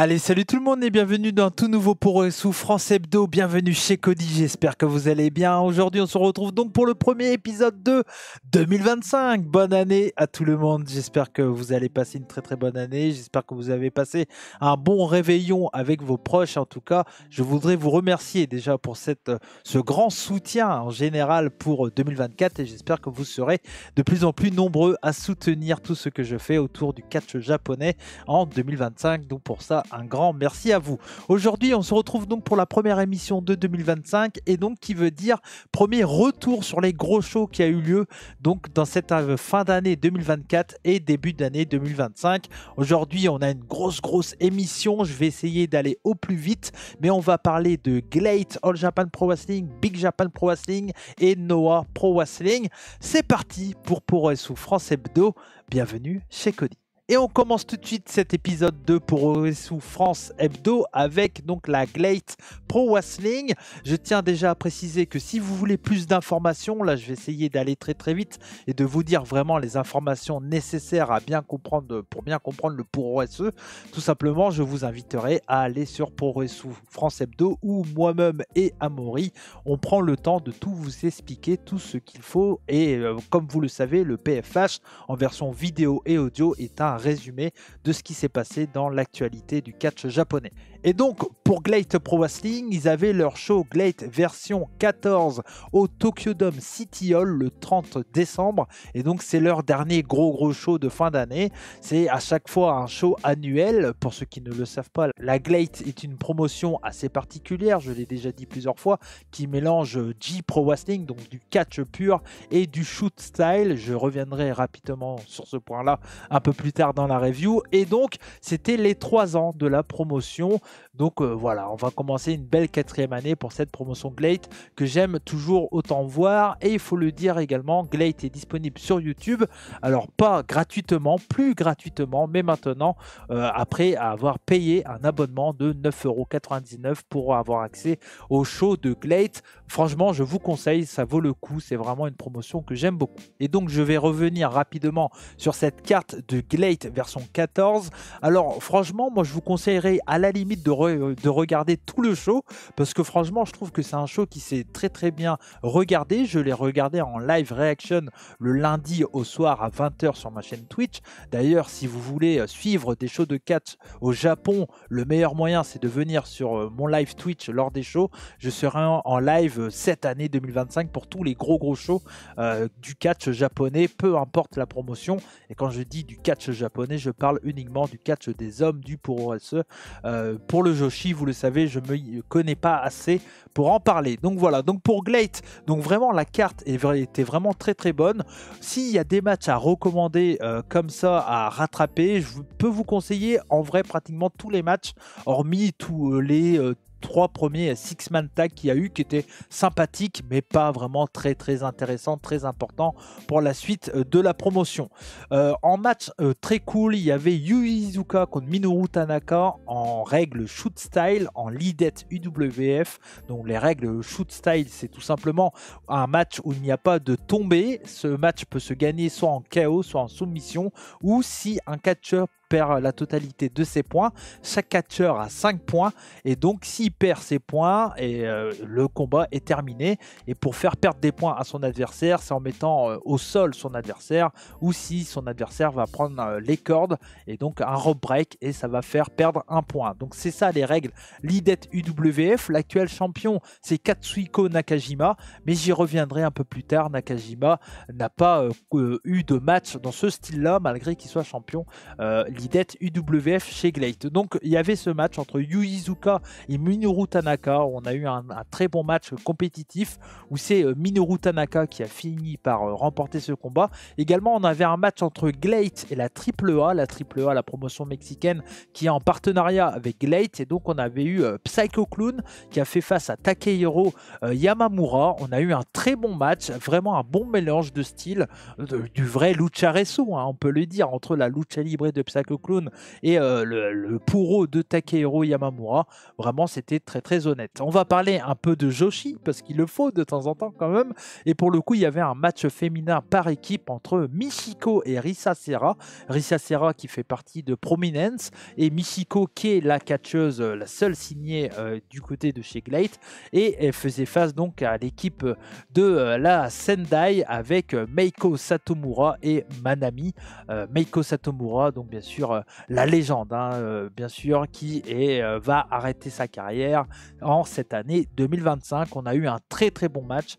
Allez, salut tout le monde et bienvenue dans un tout nouveau Puroresu France Hebdo. Bienvenue chez Cody, j'espère que vous allez bien. Aujourd'hui, on se retrouve donc pour le premier épisode de 2025. Bonne année à tout le monde. J'espère que vous allez passer une très bonne année. J'espère que vous avez passé un bon réveillon avec vos proches. En tout cas, je voudrais vous remercier déjà pour ce grand soutien en général pour 2024 et j'espère que vous serez de plus en plus nombreux à soutenir tout ce que je fais autour du catch japonais en 2025. Donc pour ça, un grand merci à vous. Aujourd'hui, on se retrouve donc pour la première émission de 2025 et donc qui veut dire premier retour sur les gros shows qui a eu lieu donc dans cette fin d'année 2024 et début d'année 2025. Aujourd'hui, on a une grosse émission. Je vais essayer d'aller au plus vite, mais on va parler de GLEAT, All Japan Pro Wrestling, Big Japan Pro Wrestling et Noah Pro Wrestling. C'est parti pour Puroresu France Hebdo. Bienvenue chez Cody. Et on commence tout de suite cet épisode de Puroresu France Hebdo avec donc la GLEAT Pro Wrestling. Je tiens déjà à préciser que si vous voulez plus d'informations, là je vais essayer d'aller très vite et de vous dire vraiment les informations nécessaires à bien comprendre pour bien comprendre le Puroresu. Tout simplement, je vous inviterai à aller sur Puroresu France Hebdo où moi-même et Amaury, on prend le temps de tout vous expliquer, tout ce qu'il faut. Et comme vous le savez, le PFH en version vidéo et audio est un résumé de ce qui s'est passé dans l'actualité du catch japonais. Et donc pour GLEAT Pro Wrestling, ils avaient leur show GLEAT version 14 au Tokyo Dome City Hall le 30 décembre et donc c'est leur dernier gros show de fin d'année. C'est à chaque fois un show annuel. Pour ceux qui ne le savent pas, la GLEAT est une promotion assez particulière, je l'ai déjà dit plusieurs fois, qui mélange J-Pro Wrestling, donc du catch pur et du shoot style. Je reviendrai rapidement sur ce point là un peu plus tard dans la review. Et donc c'était les 3 ans de la promotion. Donc voilà, on va commencer une belle 4e année pour cette promotion GLEAT que j'aime toujours autant voir. Et il faut le dire également, GLEAT est disponible sur YouTube. Alors pas gratuitement, plus gratuitement, mais maintenant après avoir payé un abonnement de 9,99 € pour avoir accès au show de GLEAT. Franchement, je vous conseille, ça vaut le coup. C'est vraiment une promotion que j'aime beaucoup. Et donc je vais revenir rapidement sur cette carte de GLEAT version 14. Alors franchement, moi je vous conseillerais à la limite de regarder tout le show parce que franchement je trouve que c'est un show qui s'est très bien regardé. Je l'ai regardé en live reaction le lundi au soir à 20 h sur ma chaîne Twitch. D'ailleurs, si vous voulez suivre des shows de catch au Japon, le meilleur moyen c'est de venir sur mon live Twitch lors des shows. Je serai en live cette année 2025 pour tous les gros shows du catch japonais, peu importe la promotion. Et quand je dis du catch japonais, je parle uniquement du catch des hommes, du Puroresu. Pour le Joshi, vous le savez, je ne me connais pas assez pour en parler. Donc voilà, donc pour GLEAT, donc vraiment la carte était vraiment très bonne. S'il y a des matchs à recommander comme ça, à rattraper, je peux vous conseiller en vrai pratiquement tous les matchs, hormis tous les 3 premiers six-man tag qu'il y a eu qui étaient sympathiques mais pas vraiment très intéressants, très importants pour la suite de la promotion. En match très cool, il y avait Yu Iizuka contre Minoru Tanaka en règle shoot style en Lidet UWF. Donc les règles shoot style, c'est tout simplement un match où il n'y a pas de tombée. Ce match peut se gagner soit en KO, soit en soumission, ou si un catcheur perd la totalité de ses points. Chaque catcheur a 5 points et donc s'il perd ses points, le combat est terminé. Et pour faire perdre des points à son adversaire, c'est en mettant au sol son adversaire ou si son adversaire va prendre les cordes et donc un rope break et ça va faire perdre un point. Donc c'est ça les règles Lidet UWF. L'actuel champion c'est Katsuhiko Nakajima, mais j'y reviendrai un peu plus tard. Nakajima n'a pas eu de match dans ce style là malgré qu'il soit champion Lidet UWF chez GLEAT. Donc il y avait ce match entre Yu Iizuka et Minoru Tanaka. On a eu un très bon match compétitif où c'est Minoru Tanaka qui a fini par remporter ce combat. Également on avait un match entre GLEAT et la AAA, la promotion mexicaine qui est en partenariat avec GLEAT, et donc on avait eu Psycho Clown qui a fait face à Takehiro Yamamura. On a eu un très bon match, vraiment un bon mélange de style, du vrai lucha resu, hein, on peut le dire, entre la lucha libre de Psycho quelques clones et le Puro de Takehiro Yamamura. Vraiment, c'était très très honnête. On va parler un peu de Joshi, parce qu'il le faut de temps en temps quand même. Et pour le coup, il y avait un match féminin par équipe entre Michiko et Risa Serra. Risa Serra qui fait partie de Prominence et Michiko qui est la catcheuse, la seule signée du côté de chez Glade. Et elle faisait face donc à l'équipe de la Sendai avec Meiko Satomura et Manami. Meiko Satomura, donc bien sûr la légende, bien sûr, qui va arrêter sa carrière en cette année 2025. On a eu un très très bon match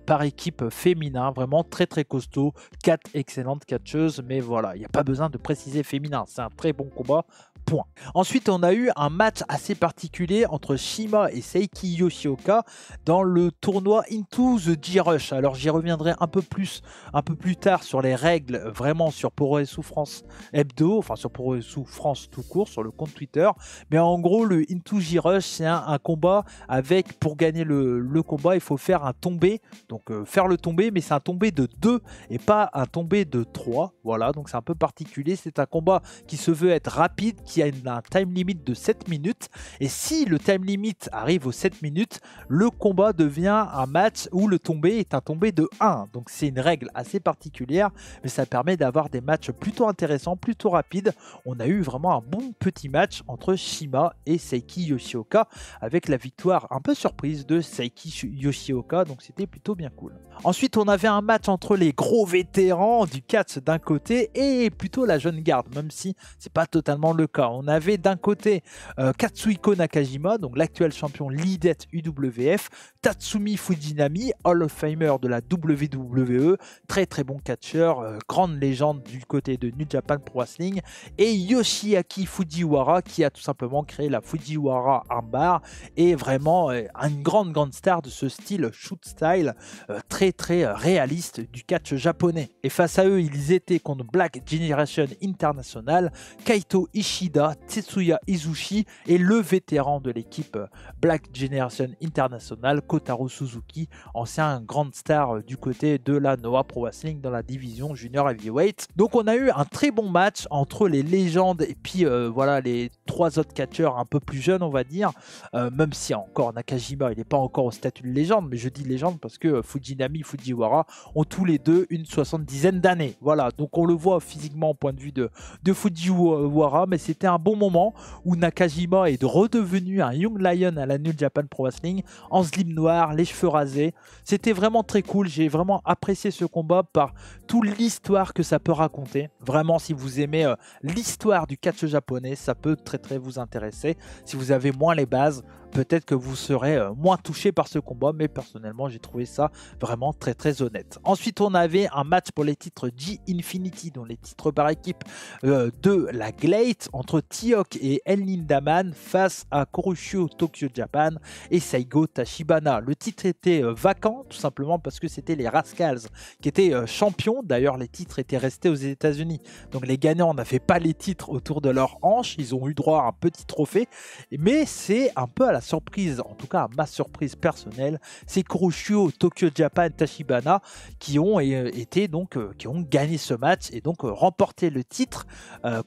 par équipe féminin, vraiment très très costaud, 4 excellentes catcheuses, mais voilà, il n'y a pas besoin de préciser féminin, c'est un très bon combat. Point. Ensuite, on a eu un match assez particulier entre Shima et Seiki Yoshioka dans le tournoi Into the G-Rush. Alors, j'y reviendrai un peu plus tard sur les règles, vraiment sur Puroresu France Hebdo, enfin sur Puroresu France tout court, sur le compte Twitter. Mais en gros, le Into G-Rush, c'est un combat avec, pour gagner le combat, il faut faire un tombé. Donc, faire le tombé, mais c'est un tombé de 2 et pas un tombé de 3. Voilà, donc c'est un peu particulier. C'est un combat qui se veut être rapide, qui a un time limit de 7 minutes, et si le time limit arrive aux 7 minutes, le combat devient un match où le tombé est un tombé de 1. Donc c'est une règle assez particulière, mais ça permet d'avoir des matchs plutôt intéressants, plutôt rapides. On a eu vraiment un bon petit match entre Shima et Seiki Yoshioka, avec la victoire un peu surprise de Seiki Yoshioka, donc c'était plutôt bien cool. Ensuite, on avait un match entre les gros vétérans du catch d'un côté et plutôt la jeune garde, même si c'est pas totalement le cas. On avait d'un côté Katsuhiko Nakajima, donc l'actuel champion Lidet UWF, Tatsumi Fujinami, Hall of Famer de la WWE, très très bon catcheur, grande légende du côté de New Japan Pro Wrestling, et Yoshiaki Fujiwara qui a tout simplement créé la Fujiwara Armbar et vraiment une grande star de ce style shoot style très très réaliste du catch japonais. Et face à eux, ils étaient contre Black Generation International, Kaito Ishida, Tetsuya Izushi et le vétéran de l'équipe Black Generation International, Kotaro Suzuki, ancien grande star du côté de la Noah Pro Wrestling dans la division junior heavyweight. Donc on a eu un très bon match entre les légendes et puis voilà les 3 autres catcheurs un peu plus jeunes, on va dire, même si encore Nakajima il n'est pas encore au statut de légende, mais je dis légende parce que Fujinami, Fujiwara ont tous les deux une 70aine d'années. Voilà, donc on le voit physiquement au point de vue de Fujiwara, mais c'était un bon moment où Nakajima est redevenu un Young Lion à la New Japan Pro Wrestling en slim noir, les cheveux rasés. C'était vraiment très cool, j'ai vraiment apprécié ce combat par toute l'histoire que ça peut raconter. Vraiment, si vous aimez l'histoire du catch japonais, ça peut très très vous intéresser. Si vous avez moins les bases, peut-être que vous serez moins touché par ce combat, mais personnellement j'ai trouvé ça vraiment très très honnête. Ensuite, on avait un match pour les titres G-Infinity, dont les titres par équipe de la Glade, entre T-Hawk et El Lindaman face à Kuroshio Tokyo Japan et Saigo Tachibana. Le titre était vacant, tout simplement parce que c'était les Rascals qui étaient champions. D'ailleurs, les titres étaient restés aux États-Unis, donc les gagnants n'avaient pas les titres autour de leur hanche, ils ont eu droit à un petit trophée, mais c'est un peu à la surprise, en tout cas à ma surprise personnelle, c'est Kuroshio Tokyo Japan Tachibana qui ont été donc qui ont gagné ce match et donc remporté le titre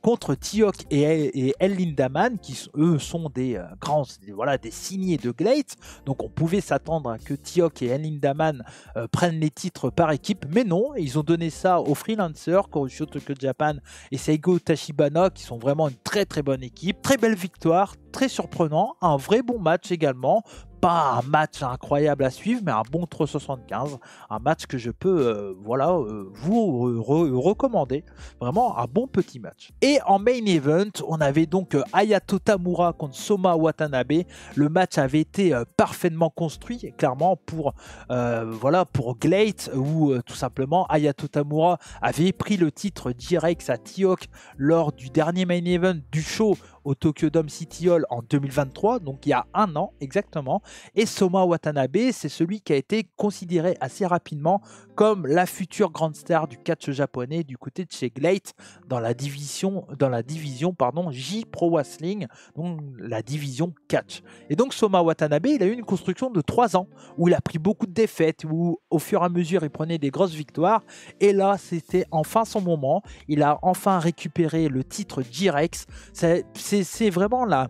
contre T-Hawk et El Lindaman qui eux sont des grands, voilà, des signés de Glade. Donc on pouvait s'attendre à que T-Hawk et El Lindaman prennent les titres par équipe, mais non, ils ont donné ça aux freelancers Kuroshio Tokyo Japan et Saigo Tachibana qui sont vraiment une très très bonne équipe. Très belle victoire, très surprenant, un vrai bon match également. Pas un match incroyable à suivre, mais un bon 375, un match que je peux vous recommander. Vraiment un bon petit match. Et en main event, on avait donc Hayato Tamura contre Soma Watanabe. Le match avait été parfaitement construit, clairement pour Glade, où tout simplement Hayato Tamura avait pris le titre direct à T-Hawk lors du dernier main event du show au Tokyo Dome City Hall en 2023, donc il y a un an exactement. Et Soma Watanabe, c'est celui qui a été considéré assez rapidement comme la future grande star du catch japonais du côté de chez GLEAT dans la division J Pro Wrestling, donc la division catch. Et donc Soma Watanabe, il a eu une construction de 3 ans où il a pris beaucoup de défaites, où au fur et à mesure il prenait des grosses victoires. Et là, c'était enfin son moment. Il a enfin récupéré le titre J-Rex. C'est vraiment la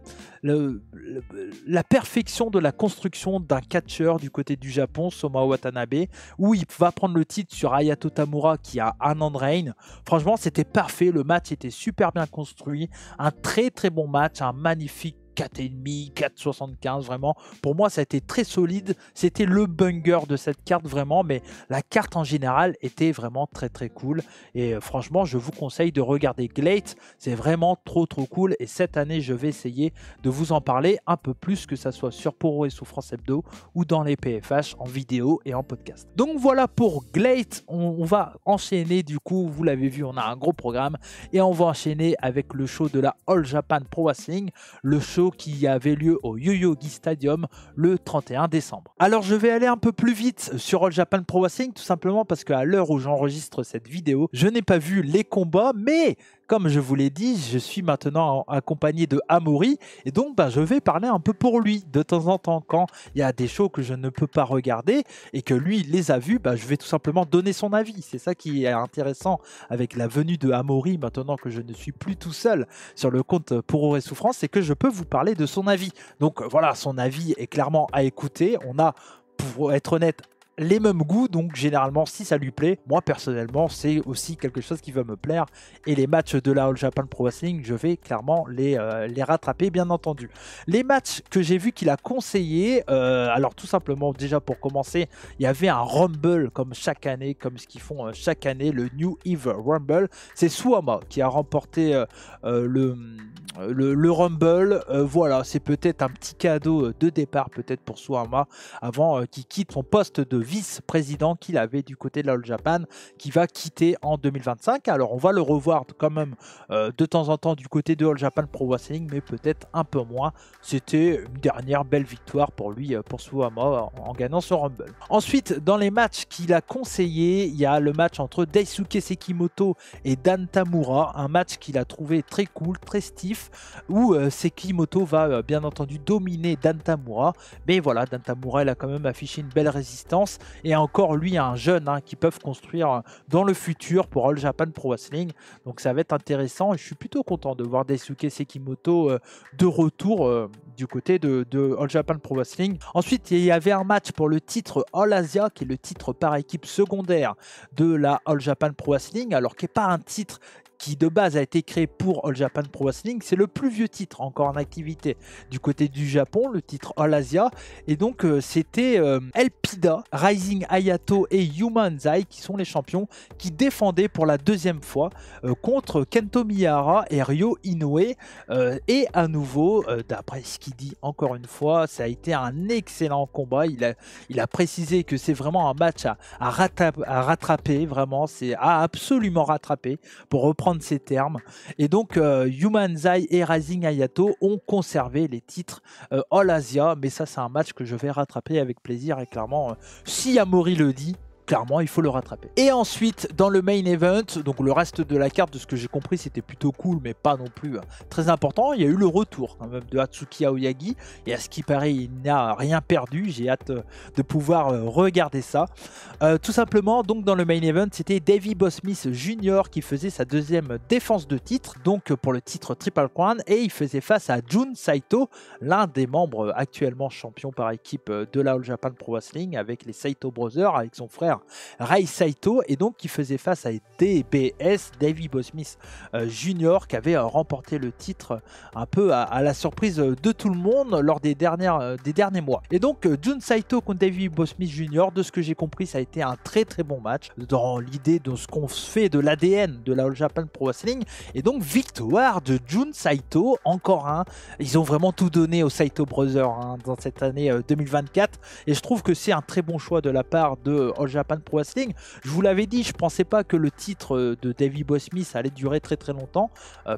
perfection de la construction d'un catcheur du côté du Japon, Soma Watanabe, où il va prendre le titre sur Hayato Tamura qui a un an de règne. Franchement, c'était parfait. Le match était super bien construit. Un très très bon match, un magnifique 4,5, 4,75 vraiment. Pour moi, ça a été très solide. C'était le banger de cette carte vraiment, mais la carte en général était vraiment très très cool. Et franchement, je vous conseille de regarder GLEAT. C'est vraiment trop cool. Et cette année, je vais essayer de vous en parler un peu plus, que ça soit sur Puroresu France Hebdo ou dans les PFH en vidéo et en podcast. Donc voilà pour GLEAT. On va enchaîner du coup, vous l'avez vu, on a un gros programme et on va enchaîner avec le show de la All Japan Pro Wrestling, le show qui avait lieu au Yoyogi Stadium le 31 décembre. Alors je vais aller un peu plus vite sur All Japan Pro Wrestling, tout simplement parce qu'à l'heure où j'enregistre cette vidéo, je n'ai pas vu les combats, mais comme je vous l'ai dit, je suis maintenant accompagné de Amaury et donc je vais parler un peu pour lui de temps en temps. Quand il y a des shows que je ne peux pas regarder et que lui il les a vus, je vais tout simplement donner son avis. C'est ça qui est intéressant avec la venue de Amaury, maintenant que je ne suis plus tout seul sur le compte Puroresu France, c'est que je peux vous parler de son avis. Donc voilà, son avis est clairement à écouter. On a, pour être honnête, les mêmes goûts, donc généralement si ça lui plaît, moi personnellement c'est aussi quelque chose qui va me plaire, et les matchs de la All Japan Pro Wrestling, je vais clairement les rattraper bien entendu. Les matchs que j'ai vu qu'il a conseillé, alors tout simplement déjà pour commencer, il y avait un Rumble comme chaque année, comme ce qu'ils font chaque année, le New Eve Rumble. C'est Suwama qui a remporté le Rumble. Voilà, c'est peut-être un petit cadeau de départ peut-être pour Suwama avant qu'il quitte son poste de vice-président qu'il avait du côté de la All Japan, qui va quitter en 2025. Alors on va le revoir quand même de temps en temps du côté de All Japan Pro Wrestling, mais peut-être un peu moins. C'était une dernière belle victoire pour lui, pour Suwama, en gagnant ce Rumble. Ensuite, dans les matchs qu'il a conseillé, il y a le match entre Daisuke Sekimoto et Dan Tamura, un match qu'il a trouvé très cool, très stiff, où Sekimoto va bien entendu dominer Dan Tamura, mais voilà, Dan Tamura il a quand même affiché une belle résistance, et encore lui un jeune qui peuvent construire dans le futur pour All Japan Pro Wrestling, donc ça va être intéressant et je suis plutôt content de voir Daisuke Sekimoto de retour du côté de All Japan Pro Wrestling. Ensuite il y avait un match pour le titre All Asia, qui est le titre par équipe secondaire de la All Japan Pro Wrestling, alors qui n'est pas un titre qui de base a été créé pour All Japan Pro Wrestling. C'est le plus vieux titre encore en activité du côté du Japon, le titre All Asia. Et donc c'était El Pida, Rising Hayato et Yuma Anzai qui sont les champions, qui défendaient pour la deuxième fois contre Kento Miyahara et Ryo Inoue. Et à nouveau, d'après ce qu'il dit encore une fois, ça a été un excellent combat. Il a précisé que c'est vraiment un match à rattraper, vraiment, c'est à absolument rattraper pour reprendre ces termes. Et donc Yuma Anzai et Rising Hayato ont conservé les titres All Asia, mais ça c'est un match que je vais rattraper avec plaisir, et clairement si Amaury le dit, clairement il faut le rattraper. Et ensuite dans le main event, donc le reste de la carte, de ce que j'ai compris c'était plutôt cool mais pas non plus très important, il y a eu le retour quand même de Atsuki Aoyagi, et à ce qui paraît il n'a rien perdu. J'ai hâte de pouvoir regarder ça. Tout simplement, donc dans le main event c'était Davey Boy Smith Jr. qui faisait sa deuxième défense de titre, donc pour le titre Triple Crown, et il faisait face à Jun Saito, l'un des membres actuellement champions par équipe de la All Japan Pro Wrestling, avec les Saito Brothers, avec son frère Rai Saito, et donc qui faisait face à DBS, Davey Boy Smith Jr., qui avait remporté le titre un peu à la surprise de tout le monde lors des derniers mois. Et donc Jun Saito contre Davey Boy Smith Jr., de ce que j'ai compris, ça a été un très très bon match dans l'idée de ce qu'on fait de l'ADN de la All Japan Pro Wrestling. Et donc victoire de Jun Saito, encore un. Ils ont vraiment tout donné aux Saito Brothers dans cette année 2024, et je trouve que c'est un très bon choix de la part de All Japan Japan Pro Wrestling. Je vous l'avais dit, je pensais pas que le titre de Davey Boy Smith allait durer très très longtemps,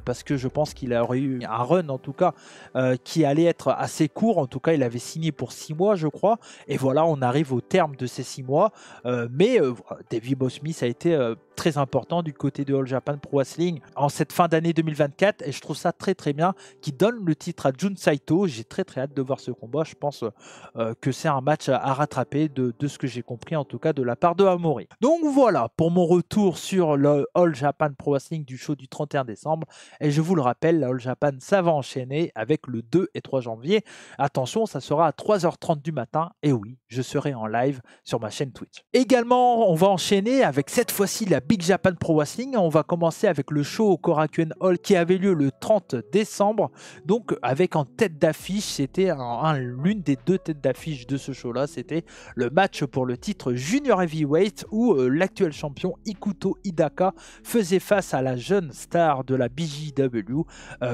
parce que je pense qu'il aurait eu un run en tout cas qui allait être assez court. En tout cas, il avait signé pour 6 mois, je crois, et voilà, on arrive au terme de ces 6 mois. Mais Davey Boy Smith a été très important du côté de All Japan Pro Wrestling en cette fin d'année 2024, et je trouve ça très très bien qu'il donne le titre à Jun Saito. J'ai très très hâte de voir ce combat. Je pense que c'est un match à rattraper de ce que j'ai compris en tout cas de la part de Amori. Donc voilà pour mon retour sur le All Japan Pro Wrestling du show du 31 décembre, et je vous le rappelle, la All Japan ça va enchaîner avec le 2 et 3 janvier. Attention, ça sera à 3h30 du matin, et oui, je serai en live sur ma chaîne Twitch. Également, on va enchaîner avec cette fois-ci la Big Japan Pro Wrestling. On va commencer avec le show au Korakuen Hall qui avait lieu le 30 décembre. Donc avec en tête d'affiche, c'était l'une des 2 têtes d'affiche de ce show-là. C'était le match pour le titre Junior Heavyweight où l'actuel champion Ikuto Hidaka faisait face à la jeune star de la BJW,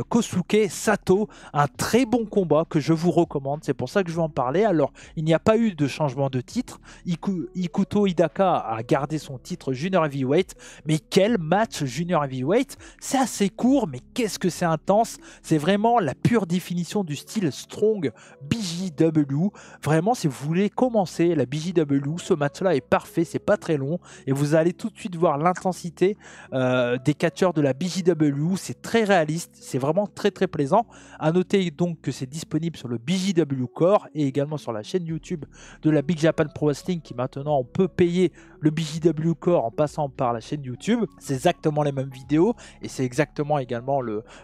Kosuke Sato. Un très bon combat que je vous recommande. C'est pour ça que je vais en parler. Alors, il n'y a pas eu de changement de titre. Ikuto Hidaka a gardé son titre Junior Heavyweight. Mais quel match Junior Heavyweight! C'est assez court, mais qu'est-ce que c'est intense! C'est vraiment la pure définition du style strong BJW. Vraiment, si vous voulez commencer la BJW, ce match-là est parfait. C'est pas très long et vous allez tout de suite voir l'intensité des catcheurs de la BJW. C'est très réaliste. C'est vraiment très très plaisant. À noter donc que c'est disponible sur le BJW Core et également sur la chaîne YouTube de la Big Japan Pro Wrestling, qui maintenant on peut payer le BJW Core en passant par la chaîne YouTube. C'est exactement les mêmes vidéos et c'est exactement également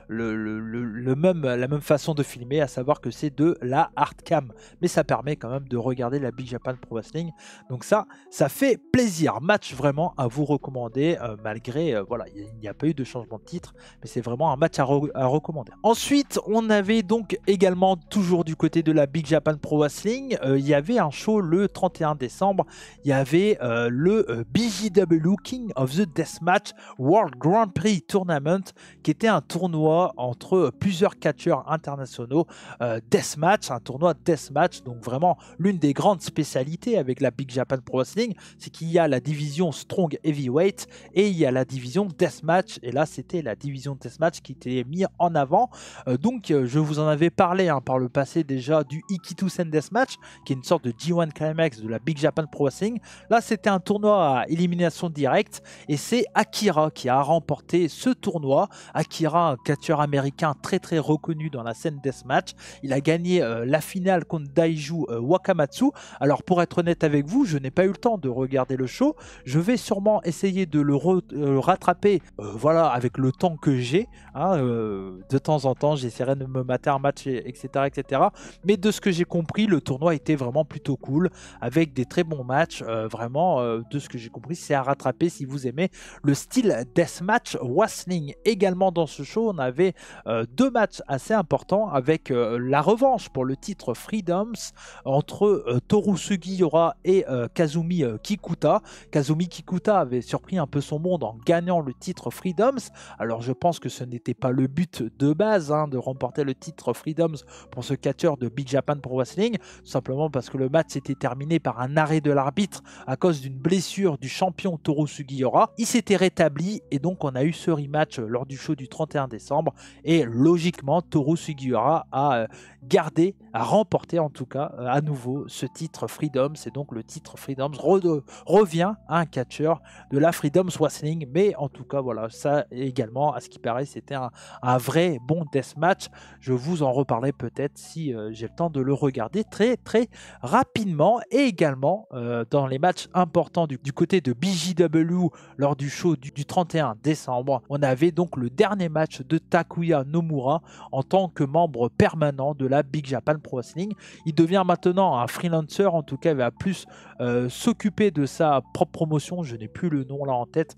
la même façon de filmer, à savoir que c'est de la hardcam, mais ça permet quand même de regarder la Big Japan Pro Wrestling. Donc ça fait plaisir. Match vraiment à vous recommander, malgré voilà, il n'y a pas eu de changement de titre, mais c'est vraiment un match à recommander. Ensuite, on avait donc également toujours du côté de la Big Japan Pro Wrestling, il y avait un show le 31 décembre. Il y avait le BJW King of the Deathmatch World Grand Prix Tournament, qui était un tournoi entre plusieurs catcheurs internationaux. Deathmatch, un tournoi Deathmatch, donc vraiment l'une des grandes spécialités avec la Big Japan Pro Wrestling, c'est qu'il y a la division Strong Heavyweight et il y a la division Deathmatch, et là c'était la division Deathmatch qui était mise en avant. Donc je vous en avais parlé par le passé déjà du Ikitusen Deathmatch, qui est une sorte de G1 Climax de la Big Japan Pro Wrestling. Là c'était un tournoi à élimination directe et c'est Akira qui a remporté ce tournoi. Akira, un catcheur américain très très reconnu dans la scène Deathmatch. Il a gagné la finale contre Daiju Wakamatsu. Alors pour être honnête avec vous, je n'ai pas eu le temps de regarder le show. Je vais sûrement essayer de le rattraper voilà, avec le temps que j'ai. De temps en temps, j'essaierai de me mater un match, etc., etc. Mais de ce que j'ai compris, le tournoi était vraiment plutôt cool, avec des très bons matchs. Vraiment, de ce que j'ai compris, c'est à rattraper si vous aimez le style Deathmatch Wrestling. Également dans ce show, on avait 2 matchs assez importants, avec la revanche pour le titre Freedoms entre Toru Sugiura et Kazumi Kikuta. Kazumi Kikuta avait surpris un peu son monde en gagnant le titre Freedoms. Alors je pense que ce n'était pas le but de base de remporter le titre Freedoms pour ce catcheur de Big Japan Pro Wrestling, tout simplement parce que le match s'était terminé par un arrêt de l'arbitre à cause d'une blessure du champion Toru Sugiura. Il s'était rétabli et donc on a eu ce rematch lors du show du 31 décembre, et logiquement Toru Sugiura a remporté en tout cas à nouveau ce titre Freedoms, et donc le titre Freedoms revient à un catcheur de la Freedoms Wrestling. Mais en tout cas voilà, ça également, à ce qui paraît, c'était un vrai bon deathmatch. Je vous en reparlerai peut-être si j'ai le temps de le regarder très très rapidement. Et également dans les matchs importants du côté de BJW lors du show du 31 décembre, on avait donc le dernier match de Takuya Nomura en tant que membre permanent de la Big Japan Pro Wrestling. Il devient maintenant un freelancer, en tout cas il va plus s'occuper de sa propre promotion, je n'ai plus le nom là en tête,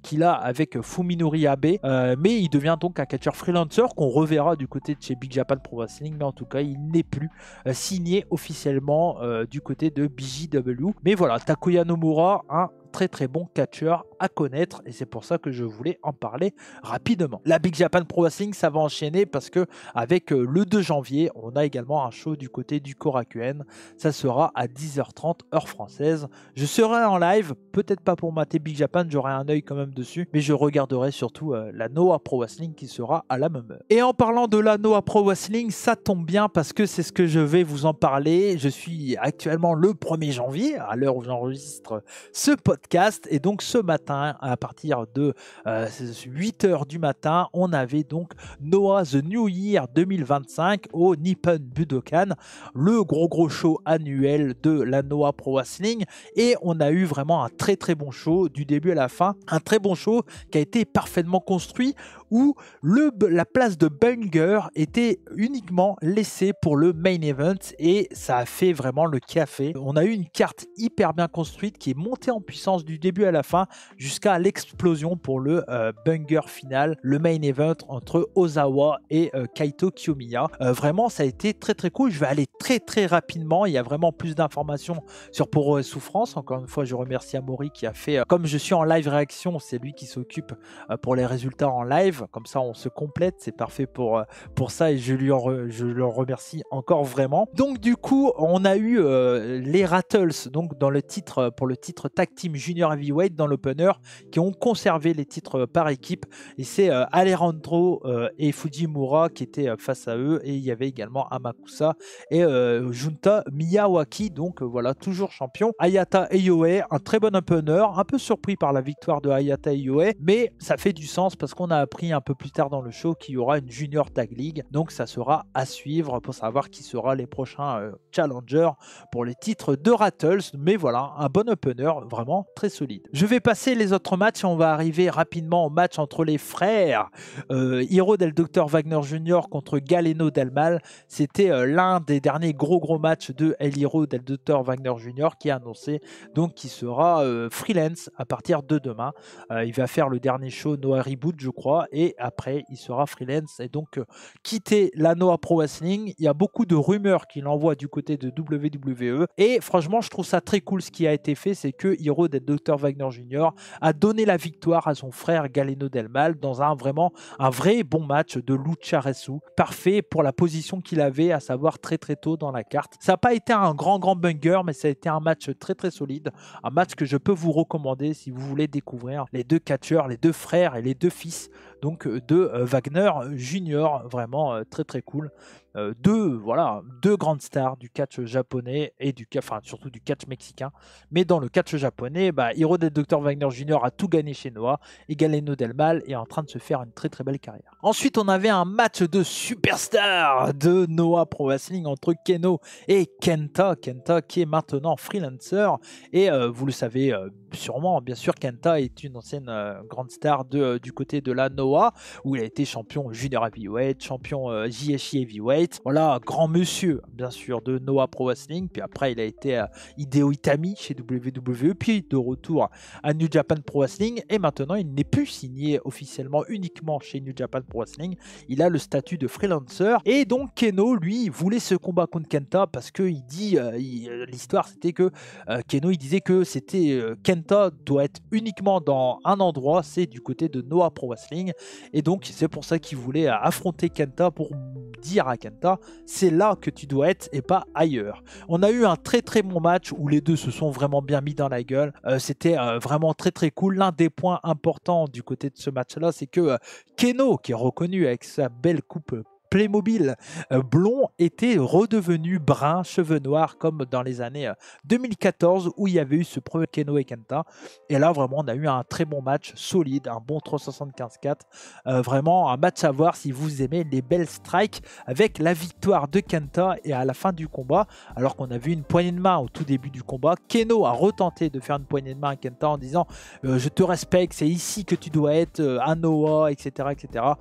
qu'il a avec Fuminori Abe, mais il devient donc un catcheur freelancer qu'on reverra du côté de chez Big Japan Pro Wrestling, mais en tout cas il n'est plus signé officiellement du côté de BJW. Mais voilà, Takuya Nomura, un très très bon catcheur à connaître et c'est pour ça que je voulais en parler rapidement. La Big Japan Pro Wrestling, ça va enchaîner parce que avec le 2 janvier, on a également un show du côté du Korakuen. Ça sera à 10h30 heure française. Je serai en live, peut-être pas pour mater Big Japan, j'aurai un œil quand même dessus, mais je regarderai surtout la Noah Pro Wrestling qui sera à la même heure. Et en parlant de la Noah Pro Wrestling, ça tombe bien parce que c'est ce que je vais vous en parler. Je suis actuellement le 1er janvier, à l'heure où j'enregistre ce podcast, et donc ce matin, à partir de 8h du matin, on avait donc Noah The New Year 2025 au Nippon Budokan, le gros show annuel de la Noah Pro Wrestling, et on a eu vraiment un très bon show du début à la fin, un très bon show qui a été parfaitement construit où la place de Banger était uniquement laissée pour le main event et ça a fait vraiment le café. On a eu une carte hyper bien construite qui est montée en puissance du début à la fin jusqu'à l'explosion pour le Banger final, le main event entre Ozawa et Kaito Kiyomiya. Vraiment, ça a été très cool. Je vais aller très rapidement. Il y a vraiment plus d'informations sur Poro et Souffrance. Encore une fois, je remercie Amaury qui a fait, comme je suis en live réaction, c'est lui qui s'occupe pour les résultats en live. Comme ça, on se complète. C'est parfait pour ça et je le remercie encore vraiment. Donc, du coup, on a eu les Rattles donc dans le titre, pour le titre Tag Team Junior Heavyweight dans l'opener qui ont conservé les titres par équipe. Et c'est Alejandro et Fujimura qui étaient face à eux. Et il y avait également Amakusa et Junta Miyawaki. Donc, voilà, toujours champion. Hayata Ioe, un très bon opener. Un peu surpris par la victoire de Hayata Ioe. Mais ça fait du sens parce qu'on a appris un peu plus tard dans le show qu'il y aura une Junior Tag League. Donc, ça sera à suivre pour savoir qui sera les prochains challengers pour les titres de Rattles. Mais voilà, un bon opener vraiment très solide. Je vais passer les autres matchs et on va arriver rapidement au match entre les frères Hiro del Dr Wagner Jr. contre Galeno del Mal. C'était l'un des derniers gros matchs de El Hiro del Dr Wagner Jr. qui a annoncé donc qu'il sera freelance à partir de demain. Il va faire le dernier show Noah Reboot je crois et après il sera freelance et donc quitter la Noah Pro Wrestling. Il y a beaucoup de rumeurs qu'il envoie du côté de WWE et franchement je trouve ça très cool. Ce qui a été fait, c'est que Hiro del Dr Wagner Jr. a donné la victoire à son frère Galeno del Mal dans un vrai bon match de Lucha Resu, parfait pour la position qu'il avait, à savoir très tôt dans la carte. Ça n'a pas été un grand banger, mais ça a été un match très solide, un match que je peux vous recommander si vous voulez découvrir les deux catcheurs, les deux frères et les deux fils donc de Wagner Junior, vraiment très cool. Deux grandes stars du catch japonais et surtout du catch mexicain. Mais dans le catch japonais, Hiro del Dr Wagner Jr. a tout gagné chez Noah et Galeno del Mal est en train de se faire une très belle carrière. Ensuite, on avait un match de superstars de Noah Pro Wrestling entre Keno et Kenta. Kenta qui est maintenant freelancer et vous le savez sûrement, bien sûr, Kenta est une ancienne grande star du côté de la Noah où il a été champion junior heavyweight, champion JSI heavyweight. Voilà, grand monsieur, bien sûr, de Noah Pro Wrestling. Puis après, il a été Hideo Itami chez WWE, puis de retour à New Japan Pro Wrestling. Et maintenant, il n'est plus signé officiellement uniquement chez New Japan Pro Wrestling. Il a le statut de freelancer. Et donc, Keno, lui, voulait ce combat contre Kenta parce que l'histoire, c'était que Keno, il disait que Kenta doit être uniquement dans un endroit, c'est du côté de Noah Pro Wrestling. Et donc, c'est pour ça qu'il voulait affronter Kenta pour dire à Kenta, c'est là que tu dois être et pas ailleurs. On a eu un très bon match où les deux se sont vraiment bien mis dans la gueule. C'était vraiment très cool. L'un des points importants du côté de ce match-là, c'est que Keno, qui est reconnu avec sa belle coupe Playmobil blond, était redevenu brun, cheveux noirs, comme dans les années 2014 où il y avait eu ce premier Keno et Kenta. Et là, vraiment, on a eu un très bon match solide, un bon 375-4. Vraiment, un match à voir si vous aimez les belles strikes, avec la victoire de Kenta et à la fin du combat, alors qu'on a vu une poignée de main au tout début du combat. Keno a retenté de faire une poignée de main à Kenta en disant je te respecte, c'est ici que tu dois être, à Noah, etc.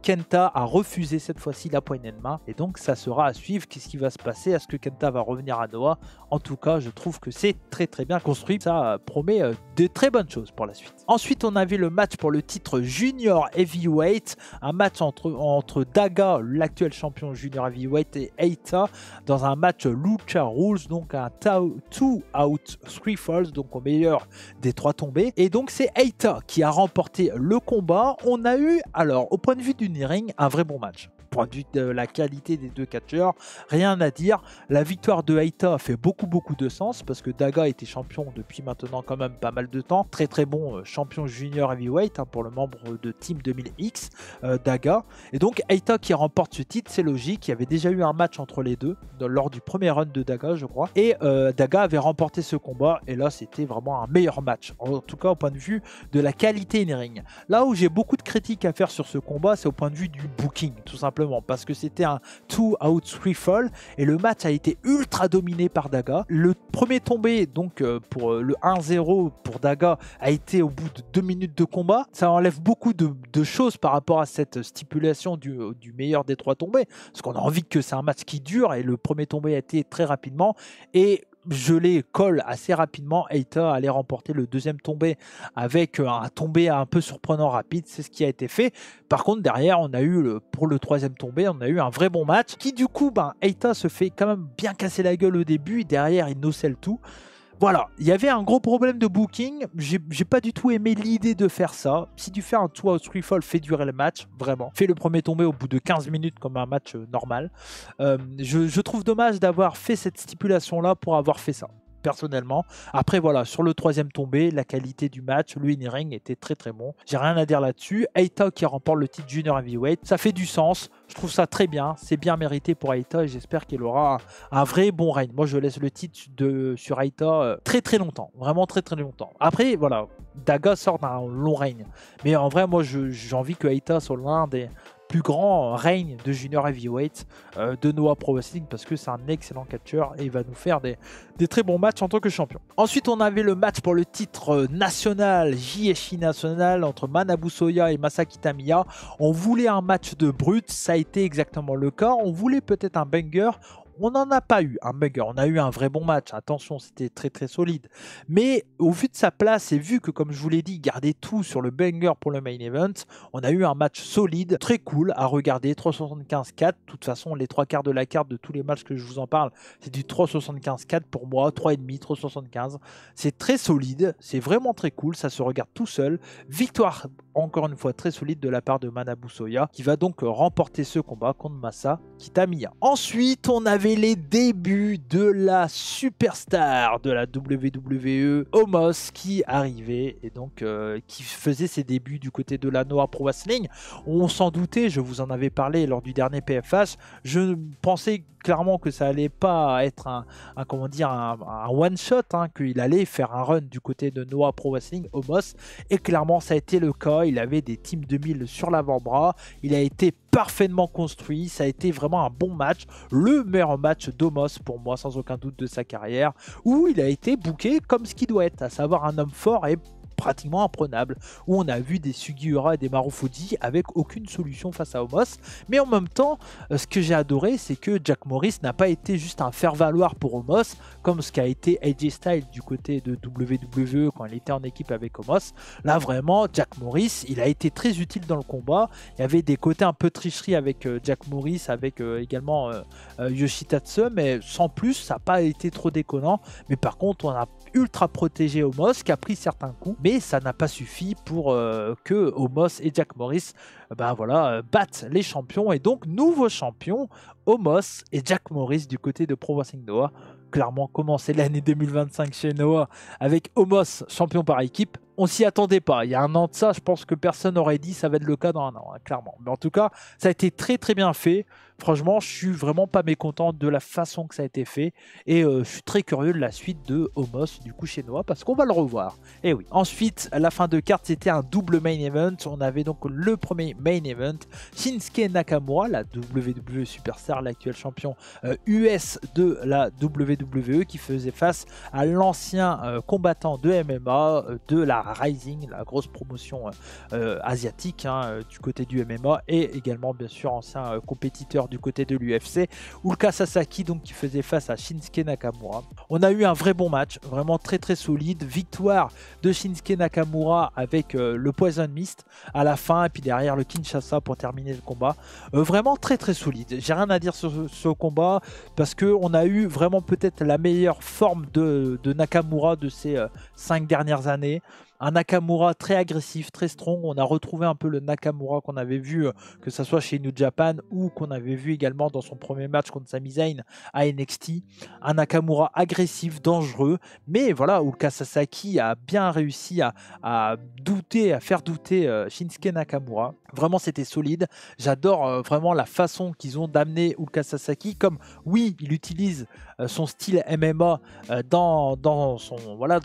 Kenta a refusé cette fois-ci la poignée une main. Et donc ça sera à suivre. Qu'est-ce qui va se passer? Est-ce que Kenta va revenir à Noah? En tout cas, je trouve que c'est très bien construit. Ça promet de très bonnes choses pour la suite. Ensuite, on avait le match pour le titre Junior Heavyweight. Un match entre Daga, l'actuel champion Junior Heavyweight, et Eita dans un match Lucha Rules, donc un 2 out 3 falls, donc au meilleur des 3 tombées. Et donc c'est Eita qui a remporté le combat. On a eu, alors au point de vue du ring, un vrai bon match. Point de vue de la qualité des deux catcheurs, rien à dire. La victoire de Eita fait beaucoup de sens parce que Daga était champion depuis maintenant quand même pas mal de temps. Très bon champion junior heavyweight pour le membre de Team 2000X, Daga. Et donc Eita qui remporte ce titre, c'est logique. Il y avait déjà eu un match entre les deux lors du premier run de Daga, je crois. Et Daga avait remporté ce combat et là c'était vraiment un meilleur match. En tout cas au point de vue de la qualité in-ring. Là où j'ai beaucoup de critiques à faire sur ce combat, c'est au point de vue du booking, tout simplement. Parce que c'était un 2 out 3 fall et le match a été ultra dominé par Daga. Le premier tombé, donc pour le 1-0 pour Daga, a été au bout de 2 minutes de combat. Ça enlève beaucoup de choses par rapport à cette stipulation du meilleur des 3 tombés, parce qu'on a envie que c'est un match qui dure et le premier tombé a été très rapidement et je les colle assez rapidement. Eita allait remporter le deuxième tombé avec un tombé un peu surprenant rapide, c'est ce qui a été fait. Par contre derrière on a eu pour le troisième tombé, on a eu un vrai bon match qui du coup Eita se fait quand même bien casser la gueule au début et derrière il no-sell tout. Voilà, il y avait un gros problème de booking, j'ai pas du tout aimé l'idée de faire ça. Si tu fais un 2 out 3 fall, fais durer le match, vraiment. Fais le premier tombé au bout de 15 minutes comme un match normal. Je trouve dommage d'avoir fait cette stipulation-là pour avoir fait ça, personnellement. Après voilà, sur le troisième tombé, la qualité du match, le in-ring était très bon. J'ai rien à dire là-dessus. Eita qui remporte le titre Junior Heavyweight, ça fait du sens. Je trouve ça très bien, c'est bien mérité pour Eita et j'espère qu'il aura un vrai bon règne. Moi je laisse le titre sur Eita très longtemps, vraiment très longtemps. Après voilà, Daga sort d'un long règne, mais en vrai moi j'ai envie que Eita soit l'un des plus grand règne de Junior Heavyweight de Noah Pro Wrestling parce que c'est un excellent catcheur et il va nous faire des très bons matchs en tant que champion. Ensuite on avait le match pour le titre national, JSI national, entre Manabu Soya et Masaki Tamiya. On voulait un match de brut, ça a été exactement le cas. On voulait peut-être un banger. On n'en a pas eu un banger, on a eu un vrai bon match, attention c'était très solide. Mais au vu de sa place et vu que comme je vous l'ai dit, il gardait tout sur le banger pour le main event, on a eu un match solide, très cool à regarder, 375-4. De toute façon les 3/4 de la carte de tous les matchs que je vous en parle, c'est du 375-4 pour moi, 3,5, 375. C'est très solide, c'est vraiment très cool, ça se regarde tout seul. Victoire encore une fois très solide de la part de Manabu Soya qui va donc remporter ce combat contre Masaki Tamiya. Ensuite on avait les débuts de la superstar de la WWE, Omos, qui arrivait et donc qui faisait ses débuts du côté de la Noah Pro Wrestling. On s'en doutait, je vous en avais parlé lors du dernier PFH, je pensais clairement que ça allait pas être un one shot, qu'il allait faire un run du côté de Noah Pro Wrestling, Omos, et clairement ça a été le cas. Il avait des Team 2000 sur l'avant-bras, il a été parfaitement construit, ça a été vraiment un bon match, le meilleur match d'Omos pour moi sans aucun doute de sa carrière, où il a été booké comme ce qu'il doit être, à savoir un homme fort et pratiquement imprenable, où on a vu des Sugiura et des Marufuji avec aucune solution face à Omos. Mais en même temps, ce que j'ai adoré, c'est que Jack Morris n'a pas été juste un faire-valoir pour Omos, comme ce qu'a été AJ Styles du côté de WWE quand il était en équipe avec Omos. Là, vraiment, Jack Morris, il a été très utile dans le combat. Il y avait des côtés un peu tricherie avec Jack Morris, avec également Yoshitatsu, mais sans plus, ça n'a pas été trop déconnant. Mais par contre, on a ultra protégé Omos, qui a pris certains coups, mais ça n'a pas suffi pour que Omos et Jack Morris battent les champions, et donc nouveau champion, Omos et Jack Morris du côté de Pro Wrestling Noah. Clairement commencer l'année 2025 chez Noah avec Omos champion par équipe, on s'y attendait pas. Il y a un an de ça, je pense que personne n'aurait dit ça va être le cas dans un an, clairement. Mais en tout cas, ça a été très bien fait. Franchement, je suis vraiment pas mécontent de la façon que ça a été fait. Et je suis très curieux de la suite de Omos, du coup chez Noah, parce qu'on va le revoir. Et oui. Ensuite, à la fin de carte, c'était un double main event. On avait donc le premier main event, Shinsuke Nakamura, la WWE Superstar Lesnar, l'actuel champion US de la WWE, qui faisait face à l'ancien combattant de MMA de la Rising, la grosse promotion asiatique du côté du MMA, et également bien sûr ancien compétiteur du côté de l'UFC, Ulka Sasaki, donc qui faisait face à Shinsuke Nakamura. On a eu un vrai bon match, vraiment très très solide, victoire de Shinsuke Nakamura avec le Poison Mist à la fin, et puis derrière le Kinshasa pour terminer le combat. Vraiment très très solide, j'ai rien à dire sur ce combat, parce qu'on a eu vraiment peut-être la meilleure forme de Nakamura de ces 5 dernières années. Un Nakamura très agressif, très strong. On a retrouvé un peu le Nakamura qu'on avait vu, que ce soit chez New Japan ou qu'on avait vu également dans son premier match contre Sami Zayn à NXT. Un Nakamura agressif, dangereux. Mais voilà, Ulka Sasaki a bien réussi à faire douter Shinsuke Nakamura. Vraiment, c'était solide. J'adore vraiment la façon qu'ils ont d'amener Ulka Sasaki. Comme, oui, il utilise son style MMA dans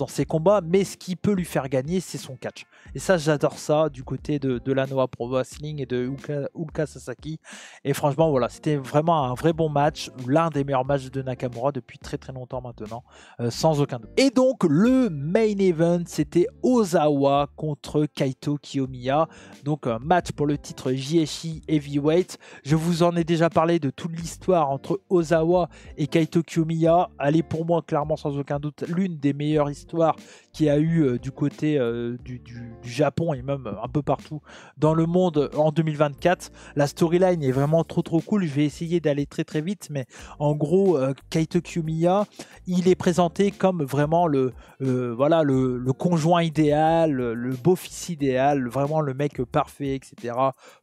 ses combats, mais ce qui peut lui faire gagner, c'est son catch. Et ça, j'adore ça du côté de la Noah Pro Wrestling et de Ulka Sasaki. Et franchement, voilà, c'était vraiment un vrai bon match, l'un des meilleurs matchs de Nakamura depuis très très longtemps maintenant, sans aucun doute. Et donc, le main event, c'était Ozawa contre Kaito Kiyomiya. Donc, un match pour le titre JSI Heavyweight. Je vous en ai déjà parlé de toute l'histoire entre Ozawa et Kaito Kiyomiya. Elle est pour moi clairement sans aucun doute l'une des meilleures histoires qu'il y a eu du côté du Japon et même un peu partout dans le monde en 2024. La storyline est vraiment trop cool. Je vais essayer d'aller très très vite, mais en gros Kaito Kiyomiya, il est présenté comme vraiment le conjoint idéal, le beau-fils idéal, vraiment le mec parfait, etc.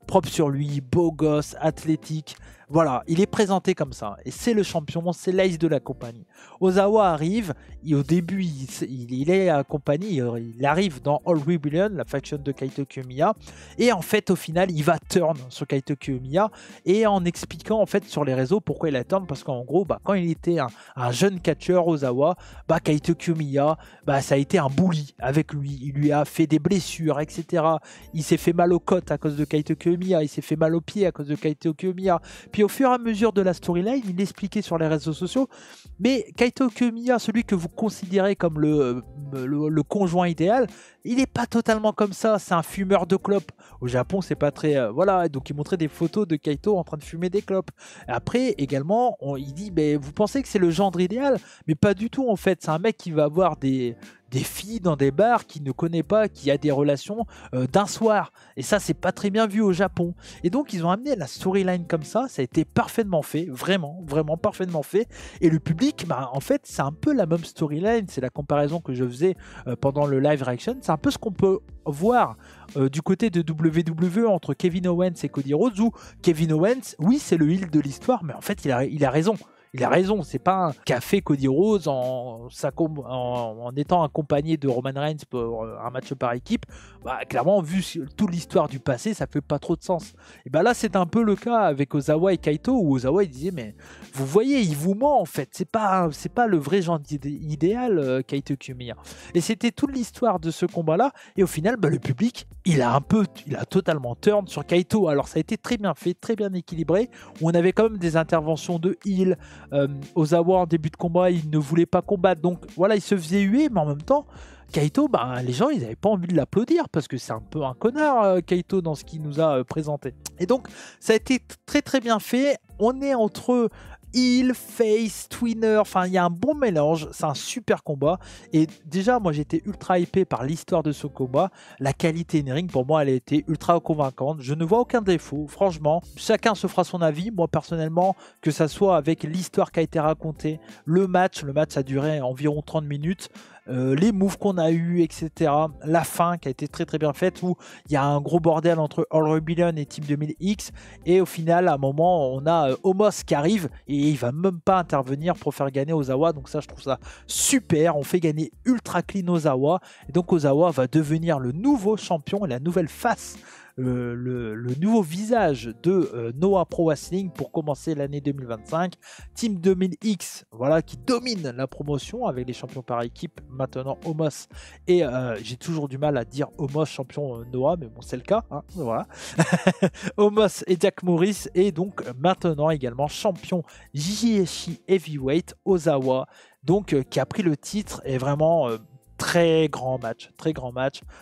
Propre sur lui, beau gosse, athlétique. Voilà, il est présenté comme ça. Et c'est le champion, c'est l'ace de la compagnie. Ozawa arrive, et au début, il est accompagné, il arrive dans All Rebellion, la faction de Kaito Kiyomiya. Et en fait, au final, il va turn sur Kaito Kiyomiya. Et en expliquant en fait sur les réseaux pourquoi il a turn, parce qu'en gros, quand il était un jeune catcheur, Ozawa, Kaito Kiyomiya, ça a été un bully avec lui. Il lui a fait des blessures, etc. Il s'est fait mal aux côtes à cause de Kaito Kiyomiya. Il s'est fait mal aux pieds à cause de Kaito Kiyomiya. Puis au fur et à mesure de la storyline, il expliquait sur les réseaux sociaux, mais Kaito Kiyomiya, celui que vous considérez comme le conjoint idéal, il n'est pas totalement comme ça, c'est un fumeur de clopes. Au Japon, c'est pas très... donc il montrait des photos de Kaito en train de fumer des clopes. Après, également, il dit, vous pensez que c'est le gendre idéal, mais pas du tout en fait, c'est un mec qui va avoir des filles dans des bars qu'il ne connaît pas, qui a des relations d'un soir. Et ça, c'est pas très bien vu au Japon. Et donc, ils ont amené la storyline comme ça a été parfaitement fait, vraiment, vraiment parfaitement fait. Et le public, en fait, c'est un peu la même storyline, c'est la comparaison que je faisais pendant le live reaction, c'est un peu ce qu'on peut voir du côté de WWE entre Kevin Owens et Cody Rhodes, où Kevin Owens, oui, c'est le heel de l'histoire, mais en fait, il a raison. Il a raison, c'est pas un café Cody Rhodes en étant accompagné de Roman Reigns pour un match par équipe. Clairement, vu toute l'histoire du passé, ça fait pas trop de sens. Et là, c'est un peu le cas avec Ozawa et Kaito, où Ozawa il disait, mais vous voyez, il vous ment en fait. C'est pas le vrai genre idéal, Kaito Kiyomiya. Et c'était toute l'histoire de ce combat-là. Et au final, le public, il a totalement turn sur Kaito. Alors, ça a été très bien fait, très bien équilibré. On avait quand même des interventions de heel. Ozawa en début de combat, il ne voulait pas combattre, donc voilà, il se faisait huer, mais en même temps Kaito, les gens ils n'avaient pas envie de l'applaudir parce que c'est un peu un connard Kaito dans ce qu'il nous a présenté. Et donc ça a été très très bien fait. On est entre heel, face, twinner, enfin il y a un bon mélange, c'est un super combat. Et déjà moi j'étais ultra hypé par l'histoire de ce combat, la qualité in ring pour moi elle a été ultra convaincante, je ne vois aucun défaut, franchement, chacun se fera son avis. Moi personnellement, que ça soit avec l'histoire qui a été racontée, le match a duré environ 30 minutes, les moves qu'on a eu, etc. La fin qui a été très très bien faite, où il y a un gros bordel entre All Rebellion et Team 2000X, et au final à un moment on a Omos qui arrive et il va même pas intervenir pour faire gagner Ozawa. Donc ça, je trouve ça super, on fait gagner ultra clean Ozawa, et donc Ozawa va devenir le nouveau champion et la nouvelle face le nouveau visage de Noah Pro Wrestling pour commencer l'année 2025. Team 2000X, voilà, qui domine la promotion avec les champions par équipe, maintenant Omos, et j'ai toujours du mal à dire Omos champion Noah, mais bon c'est le cas, hein, voilà. Omos et Jack Morris, et donc maintenant également champion JSC Heavyweight Ozawa, donc qui a pris le titre, et vraiment très grand match,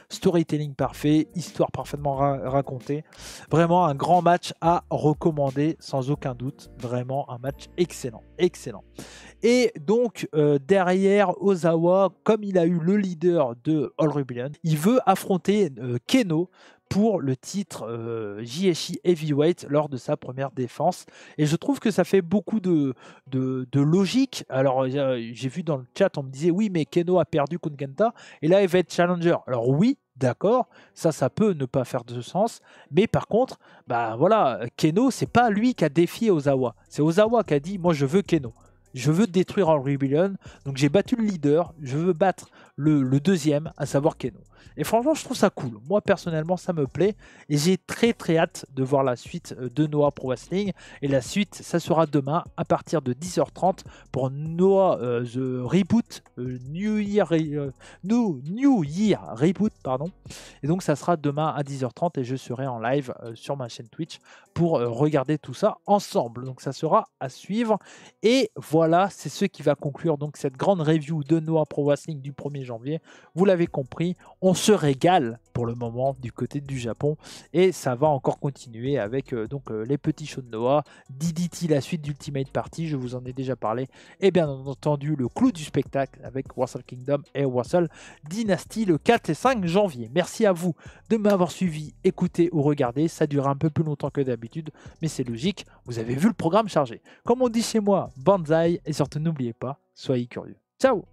storytelling parfait, histoire parfaitement racontée, vraiment un grand match à recommander sans aucun doute, vraiment un match excellent. Et donc derrière Ozawa, comme il a eu le leader de All Rebellion, il veut affronter Keno pour le titre JSC Heavyweight lors de sa première défense. Et je trouve que ça fait beaucoup de logique. Alors, j'ai vu dans le chat, on me disait, oui, mais Keno a perdu contre Genta, et là, il va être challenger. Alors oui, d'accord, ça peut ne pas faire de sens, mais par contre, bah voilà, Keno, c'est pas lui qui a défié Ozawa. C'est Ozawa qui a dit, moi, je veux Keno. Je veux détruire All Rebellion, donc j'ai battu le leader, je veux battre le deuxième, à savoir Keno. Et franchement, je trouve ça cool. Moi, personnellement, ça me plaît. Et j'ai très hâte de voir la suite de Noah Pro Wrestling. Et la suite, ça sera demain à partir de 10h30 pour Noah The Reboot, New Year Reboot, pardon. Et donc, ça sera demain à 10h30 et je serai en live sur ma chaîne Twitch pour regarder tout ça ensemble. Donc, ça sera à suivre. Et voilà, c'est ce qui va conclure donc cette grande review de Noah Pro Wrestling du 1er janvier. Vous l'avez compris, on se régale pour le moment du côté du Japon et ça va encore continuer avec les petits shows de Noah, DDT, la suite d'Ultimate Party, je vous en ai déjà parlé, et bien entendu le clou du spectacle avec Wrestle Kingdom et Wrestle Dynasty le 4 et 5 janvier. Merci à vous de m'avoir suivi, écouté ou regardé, ça dure un peu plus longtemps que d'habitude, mais c'est logique, vous avez vu le programme chargé. Comme on dit chez moi, banzai, et surtout n'oubliez pas, soyez curieux. Ciao!